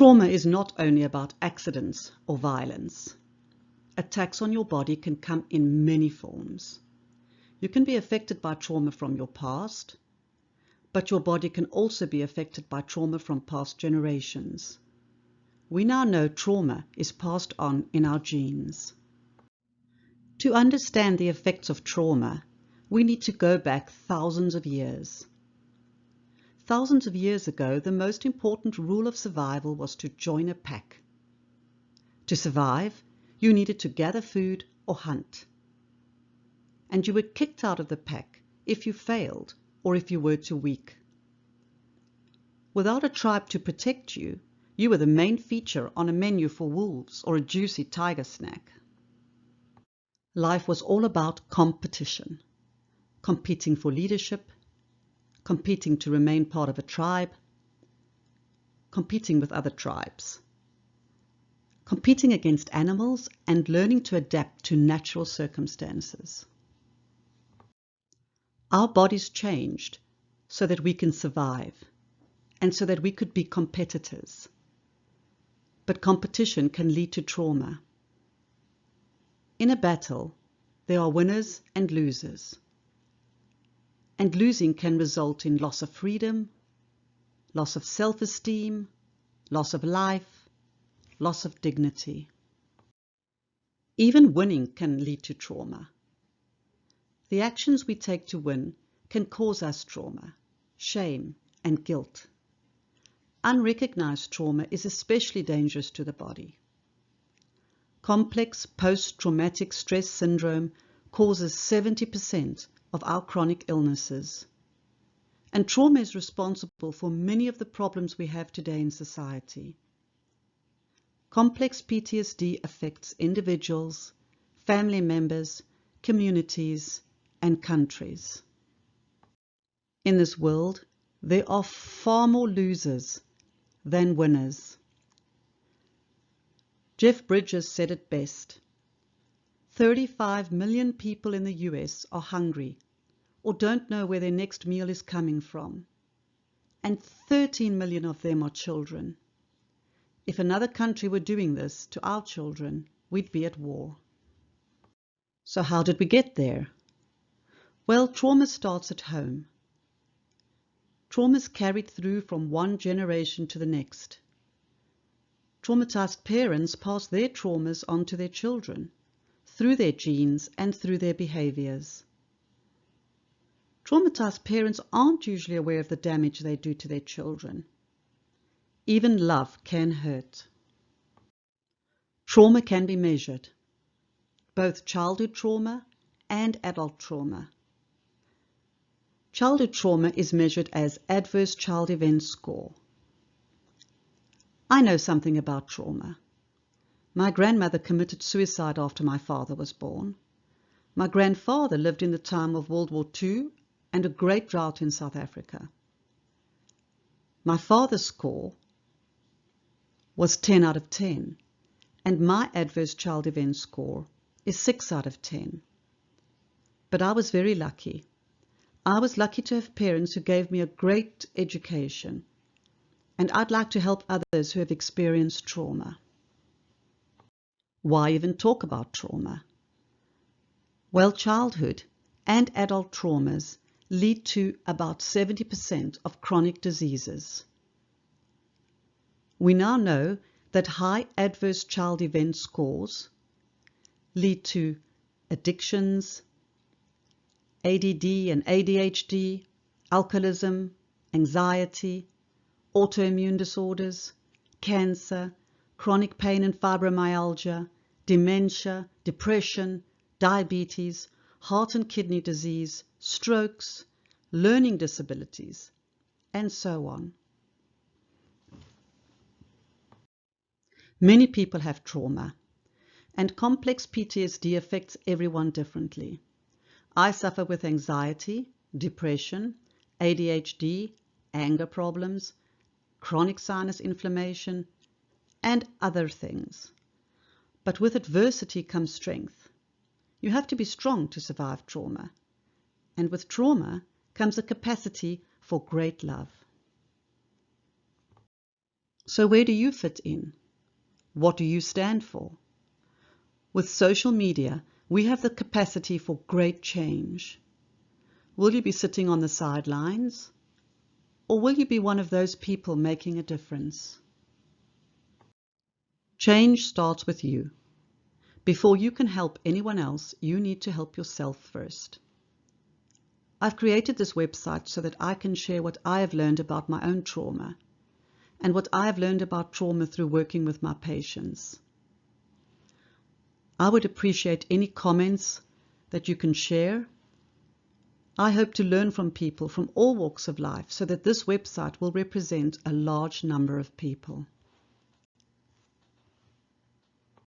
Trauma is not only about accidents or violence. Attacks on your body can come in many forms. You can be affected by trauma from your past, but your body can also be affected by trauma from past generations. We now know trauma is passed on in our genes. To understand the effects of trauma, we need to go back thousands of years. Thousands of years ago, the most important rule of survival was to join a pack. To survive, you needed to gather food or hunt. And you were kicked out of the pack if you failed or if you were too weak. Without a tribe to protect you, you were the main feature on a menu for wolves or a juicy tiger snack. Life was all about competition. Competing for leadership, competing to remain part of a tribe, competing with other tribes, competing against animals and learning to adapt to natural circumstances. Our bodies changed so that we can survive and so that we could be competitors. But competition can lead to trauma. In a battle, there are winners and losers. And losing can result in loss of freedom, loss of self-esteem, loss of life, loss of dignity. Even winning can lead to trauma. The actions we take to win can cause us trauma, shame, and guilt. Unrecognized trauma is especially dangerous to the body. Complex post-traumatic stress syndrome causes 70% of our chronic illnesses. And trauma is responsible for many of the problems we have today in society. Complex PTSD affects individuals, family members, communities, and countries. In this world, there are far more losers than winners. Jeff Bridges said it best. 35 million people in the US are hungry or don't know where their next meal is coming from. And 13 million of them are children. If another country were doing this to our children, we'd be at war. So how did we get there? Well, trauma starts at home. Trauma is carried through from one generation to the next. Traumatized parents pass their traumas on to their children, through their genes and through their behaviors. Traumatized parents aren't usually aware of the damage they do to their children. Even love can hurt. Trauma can be measured, both childhood trauma and adult trauma. Childhood trauma is measured as Adverse Child Event Score. I know something about trauma. My grandmother committed suicide after my father was born. My grandfather lived in the time of World War II and a great drought in South Africa. My father's score was 10 out of 10, and my Adverse Child Event Score is 6 out of 10. But I was very lucky. I was lucky to have parents who gave me a great education, and I'd like to help others who have experienced trauma. Why even talk about trauma? Well, childhood and adult traumas lead to about 70% of chronic diseases. We now know that high adverse child event scores lead to addictions, ADD and ADHD, alcoholism, anxiety, autoimmune disorders, cancer, chronic pain and fibromyalgia, dementia, depression, diabetes, heart and kidney disease, strokes, learning disabilities, and so on. Many people have trauma, and complex PTSD affects everyone differently. I suffer with anxiety, depression, ADHD, anger problems, chronic sinus inflammation, and other things. But with adversity comes strength. You have to be strong to survive trauma. And with trauma comes a capacity for great love. So where do you fit in? What do you stand for? With social media, we have the capacity for great change. Will you be sitting on the sidelines? Or will you be one of those people making a difference? Change starts with you. Before you can help anyone else, you need to help yourself first. I've created this website so that I can share what I have learned about my own trauma and what I have learned about trauma through working with my patients. I would appreciate any comments that you can share. I hope to learn from people from all walks of life so that this website will represent a large number of people.